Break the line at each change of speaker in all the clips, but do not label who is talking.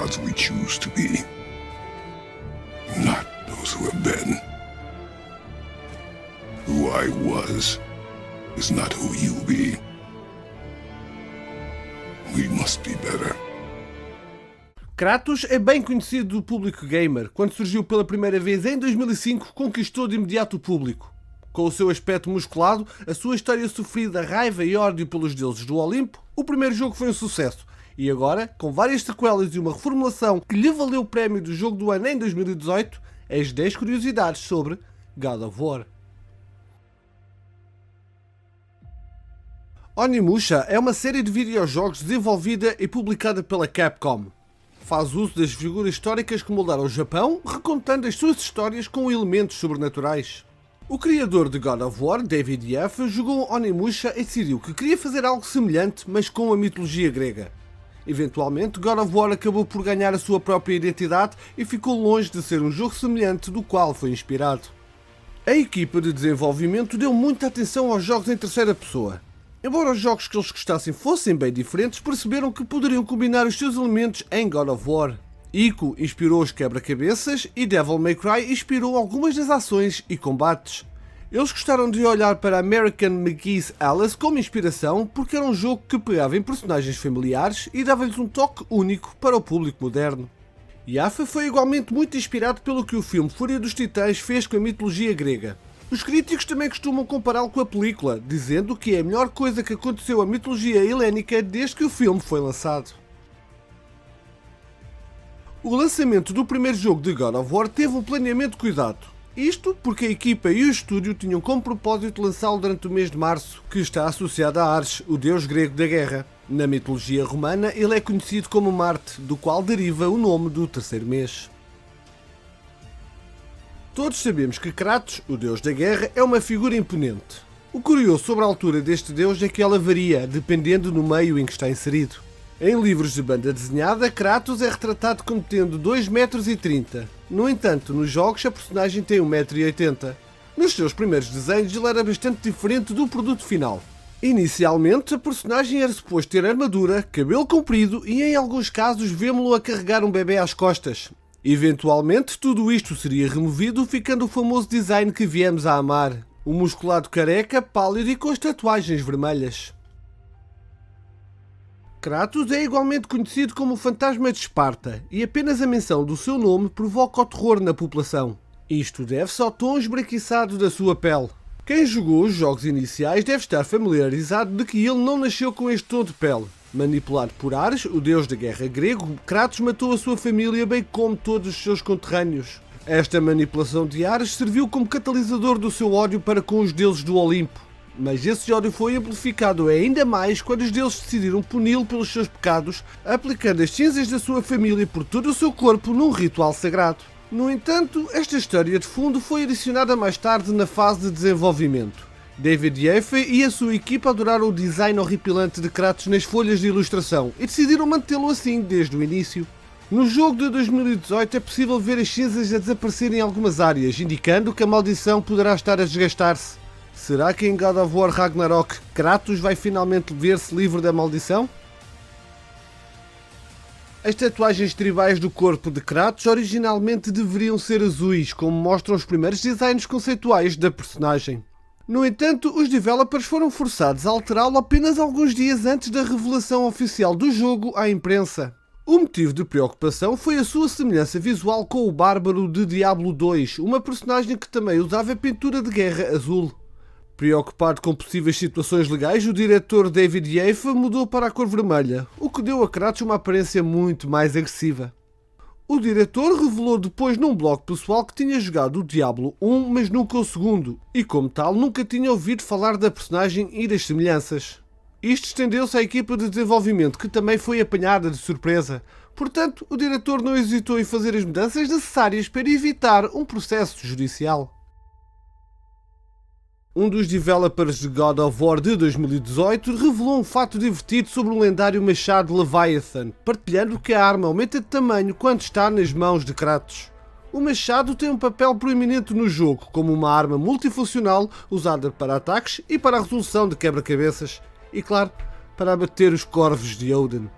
gods we choose to be, not those who have been. Who I was is not who you'll be. We must be better.
Kratos é bem conhecido do público gamer. Quando surgiu pela primeira vez em 2005, conquistou de imediato o público. Com o seu aspecto musculado, a sua história sofrida, raiva e ódio pelos deuses do Olimpo, o primeiro jogo foi um sucesso. E agora, com várias sequelas e uma reformulação que lhe valeu o prémio do jogo do ano em 2018, as 10 curiosidades sobre God of War. Onimusha é uma série de videojogos desenvolvida e publicada pela Capcom. Faz uso das figuras históricas que moldaram o Japão, recontando as suas histórias com elementos sobrenaturais. O criador de God of War, David Jaffe, jogou Onimusha e decidiu que queria fazer algo semelhante, mas com a mitologia grega. Eventualmente, God of War acabou por ganhar a sua própria identidade e ficou longe de ser um jogo semelhante do qual foi inspirado. A equipa de desenvolvimento deu muita atenção aos jogos em terceira pessoa. Embora os jogos que eles gostassem fossem bem diferentes, perceberam que poderiam combinar os seus elementos em God of War. Ico inspirou os quebra-cabeças e Devil May Cry inspirou algumas das ações e combates. Eles gostaram de olhar para American McGee's Alice como inspiração porque era um jogo que pegava em personagens familiares e dava-lhes um toque único para o público moderno. Jaffe foi igualmente muito inspirado pelo que o filme Fúria dos Titãs fez com a mitologia grega. Os críticos também costumam compará-lo com a película, dizendo que é a melhor coisa que aconteceu à mitologia helénica desde que o filme foi lançado. O lançamento do primeiro jogo de God of War teve um planeamento cuidado. Isto porque a equipa e o estúdio tinham como propósito lançá-lo durante o mês de março, que está associado a Ares, o deus grego da guerra. Na mitologia romana, ele é conhecido como Marte, do qual deriva o nome do terceiro mês. Todos sabemos que Kratos, o deus da guerra, é uma figura imponente. O curioso sobre a altura deste deus é que ela varia, dependendo do meio em que está inserido. Em livros de banda desenhada, Kratos é retratado como tendo 2,30 m. No entanto, nos jogos a personagem tem 1,80 m. Nos seus primeiros desenhos ele era bastante diferente do produto final. Inicialmente, a personagem era suposto ter armadura, cabelo comprido e em alguns casos vemos-lo a carregar um bebê às costas. Eventualmente, tudo isto seria removido, ficando o famoso design que viemos a amar. O musculado careca, pálido e com as tatuagens vermelhas. Kratos é igualmente conhecido como o Fantasma de Esparta, e apenas a menção do seu nome provoca o terror na população. Isto deve-se ao tom esbranquiçado da sua pele. Quem jogou os jogos iniciais deve estar familiarizado de que ele não nasceu com este tom de pele. Manipulado por Ares, o deus da guerra grego, Kratos matou a sua família bem como todos os seus conterrâneos. Esta manipulação de Ares serviu como catalisador do seu ódio para com os deuses do Olimpo. Mas esse ódio foi amplificado ainda mais quando os deuses decidiram puni-lo pelos seus pecados, aplicando as cinzas da sua família por todo o seu corpo num ritual sagrado. No entanto, esta história de fundo foi adicionada mais tarde na fase de desenvolvimento. David Jaffe e a sua equipa adoraram o design horripilante de Kratos nas folhas de ilustração e decidiram mantê-lo assim desde o início. No jogo de 2018 é possível ver as cinzas a desaparecer em algumas áreas, indicando que a maldição poderá estar a desgastar-se. Será que em God of War Ragnarok Kratos vai finalmente ver-se livre da maldição? As tatuagens tribais do corpo de Kratos originalmente deveriam ser azuis, como mostram os primeiros designs conceituais da personagem. No entanto, os developers foram forçados a alterá-lo apenas alguns dias antes da revelação oficial do jogo à imprensa. O motivo de preocupação foi a sua semelhança visual com o Bárbaro de Diablo 2, uma personagem que também usava pintura de guerra azul. Preocupado com possíveis situações legais, o diretor David Jaffe mudou para a cor vermelha, o que deu a Kratos uma aparência muito mais agressiva. O diretor revelou depois num blog pessoal que tinha jogado o Diablo 1, mas nunca o segundo, e como tal nunca tinha ouvido falar da personagem e das semelhanças. Isto estendeu-se à equipa de desenvolvimento, que também foi apanhada de surpresa. Portanto, o diretor não hesitou em fazer as mudanças necessárias para evitar um processo judicial. Um dos developers de God of War de 2018 revelou um fato divertido sobre o lendário machado Leviathan, partilhando que a arma aumenta de tamanho quando está nas mãos de Kratos. O machado tem um papel proeminente no jogo, como uma arma multifuncional usada para ataques e para a resolução de quebra-cabeças, e claro, para abater os corvos de Odin.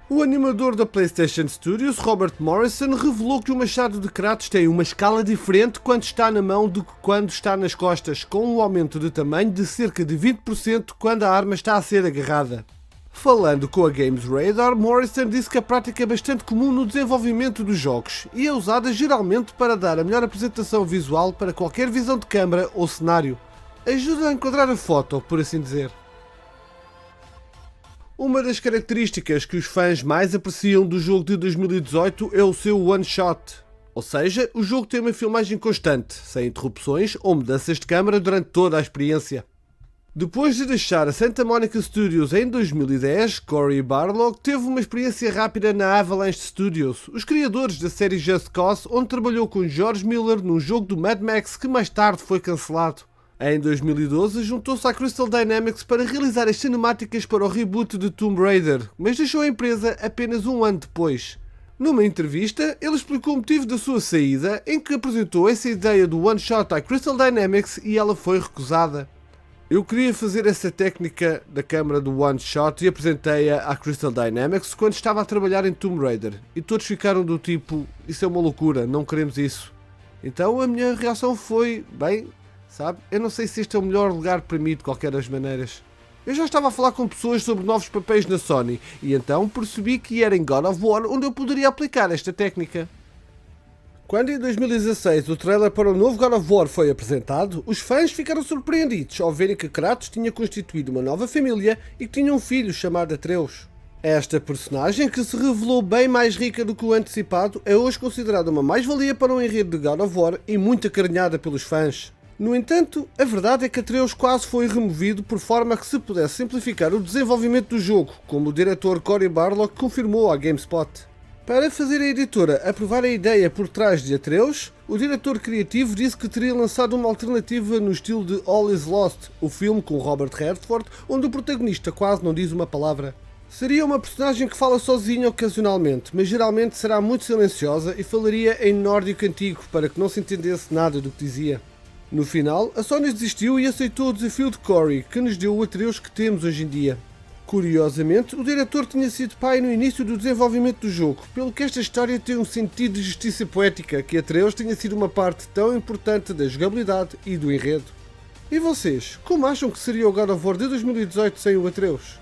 O animador da PlayStation Studios, Robert Morrison, revelou que o machado de Kratos tem uma escala diferente quando está na mão do que quando está nas costas, com um aumento de tamanho de cerca de 20% quando a arma está a ser agarrada. Falando com a Games Radar, Morrison disse que a prática é bastante comum no desenvolvimento dos jogos e é usada geralmente para dar a melhor apresentação visual para qualquer visão de câmara ou cenário. Ajuda a enquadrar a foto, por assim dizer. Uma das características que os fãs mais apreciam do jogo de 2018 é o seu one-shot. Ou seja, o jogo tem uma filmagem constante, sem interrupções ou mudanças de câmara durante toda a experiência. Depois de deixar a Santa Monica Studios em 2010, Cory Barlog teve uma experiência rápida na Avalanche Studios, os criadores da série Just Cause, onde trabalhou com George Miller num jogo do Mad Max que mais tarde foi cancelado. Em 2012, juntou-se à Crystal Dynamics para realizar as cinemáticas para o reboot de Tomb Raider, mas deixou a empresa apenas um ano depois. Numa entrevista, ele explicou o motivo da sua saída, em que apresentou essa ideia do one-shot à Crystal Dynamics e ela foi recusada. Eu queria fazer essa técnica da câmara do one-shot e apresentei-a à Crystal Dynamics quando estava a trabalhar em Tomb Raider, e todos ficaram do tipo, isso é uma loucura, não queremos isso. Então a minha reação foi, bem, sabe, eu não sei se este é o melhor lugar para mim de qualquer das maneiras. Eu já estava a falar com pessoas sobre novos papéis na Sony, e então percebi que era em God of War onde eu poderia aplicar esta técnica. Quando em 2016 o trailer para o novo God of War foi apresentado, os fãs ficaram surpreendidos ao verem que Kratos tinha constituído uma nova família e que tinha um filho chamado Atreus. Esta personagem, que se revelou bem mais rica do que o antecipado, é hoje considerada uma mais-valia para o enredo de God of War e muito acarinhada pelos fãs. No entanto, a verdade é que Atreus quase foi removido por forma que se pudesse simplificar o desenvolvimento do jogo, como o diretor Cory Barlog confirmou à GameSpot. Para fazer a editora aprovar a ideia por trás de Atreus, o diretor criativo disse que teria lançado uma alternativa no estilo de All Is Lost, o filme com Robert Redford, onde o protagonista quase não diz uma palavra. Seria uma personagem que fala sozinha ocasionalmente, mas geralmente será muito silenciosa e falaria em nórdico antigo para que não se entendesse nada do que dizia. No final, a Sony desistiu e aceitou o desafio de Cory, que nos deu o Atreus que temos hoje em dia. Curiosamente, o diretor tinha sido pai no início do desenvolvimento do jogo, pelo que esta história tem um sentido de justiça poética que Atreus tenha sido uma parte tão importante da jogabilidade e do enredo. E vocês, como acham que seria o God of War de 2018 sem o Atreus?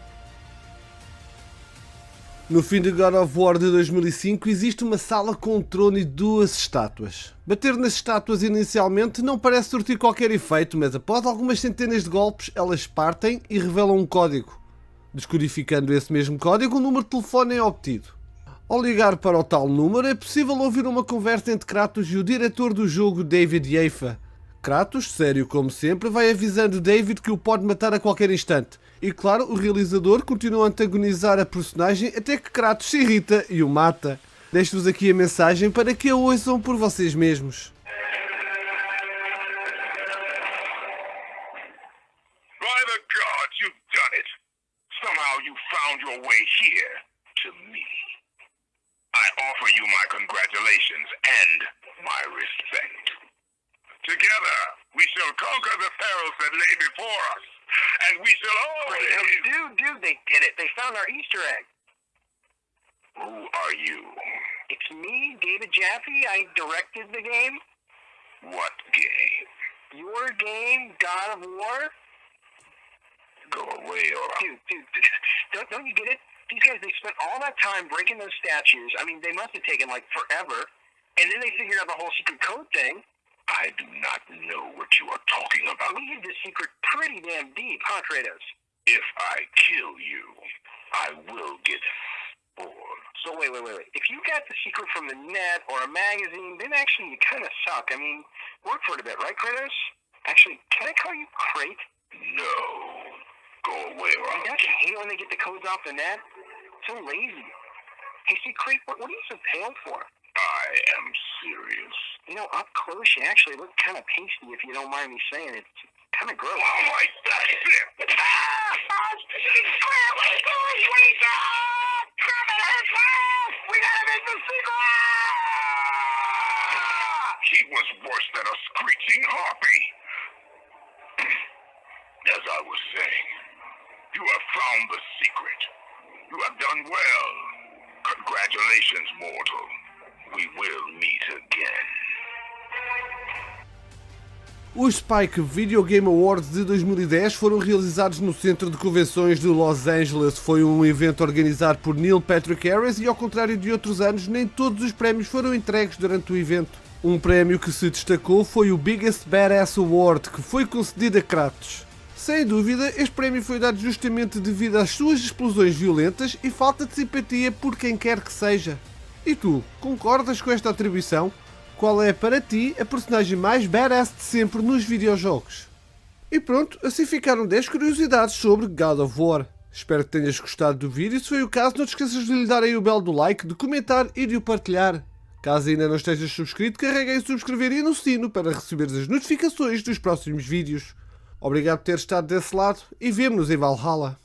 No fim de God of War de 2005 existe uma sala com um trono e duas estátuas. Bater nas estátuas inicialmente não parece surtir qualquer efeito, mas após algumas centenas de golpes elas partem e revelam um código. Descodificando esse mesmo código, um número de telefone é obtido. Ao ligar para o tal número é possível ouvir uma conversa entre Kratos e o diretor do jogo, David Yaifa. Kratos, sério como sempre, vai avisando David que o pode matar a qualquer instante. E claro, o realizador continua a antagonizar a personagem até que Kratos se irrita e o mata. Deixo-vos aqui a mensagem para que a ouçam por vocês mesmos.
By the gods, you've done it. Somehow you found your way here to me. I offer you my congratulations and my respect. Together, we shall conquer the perils that lay before us, and we shall always...
Dude, they did it. They found our Easter egg.
Who are you?
It's me, David Jaffe. I directed the game.
What game?
Your game, God of War.
Go away or...
Dude, don't you get it? These guys, they spent all that time breaking those statues. I mean, they must have taken, like, forever. And then they figured out the whole secret code thing.
I do not know what you are talking about.
We hid the secret pretty damn deep, huh, Kratos?
If I kill you, I will get bored.
So wait. If you got the secret from the net or a magazine, then actually you kind of suck. I mean, work for it a bit, right, Kratos? Actually, can I call you Crate?
No. Go away or I'll...
Don't you hate when they get the codes off the net? So lazy. Hey, see, Crate, what are you so pale for?
I am serious.
You know, up close, you actually look kind of pasty, if you don't mind me saying it. It's kind of gross.
Oh, my... That's it!
We gotta make the secret!
He was worse than a screeching harpy. As I was saying, you have found the secret. You have done well. Congratulations, mortal. We will meet again.
Os Spike Video Game Awards de 2010 foram realizados no Centro de Convenções de Los Angeles. Foi um evento organizado por Neil Patrick Harris e, ao contrário de outros anos, nem todos os prémios foram entregues durante o evento. Um prémio que se destacou foi o Biggest Badass Award, que foi concedido a Kratos. Sem dúvida, este prémio foi dado justamente devido às suas explosões violentas e falta de simpatia por quem quer que seja. E tu, concordas com esta atribuição? Qual é para ti a personagem mais badass de sempre nos videojogos? E pronto, assim ficaram 10 curiosidades sobre God of War. Espero que tenhas gostado do vídeo e se foi o caso não te esqueças de lhe dar aí o belo do like, de comentar e de o partilhar. Caso ainda não estejas subscrito, carrega em subscrever e no sino para receberes as notificações dos próximos vídeos. Obrigado por ter estado desse lado e vemo-nos em Valhalla.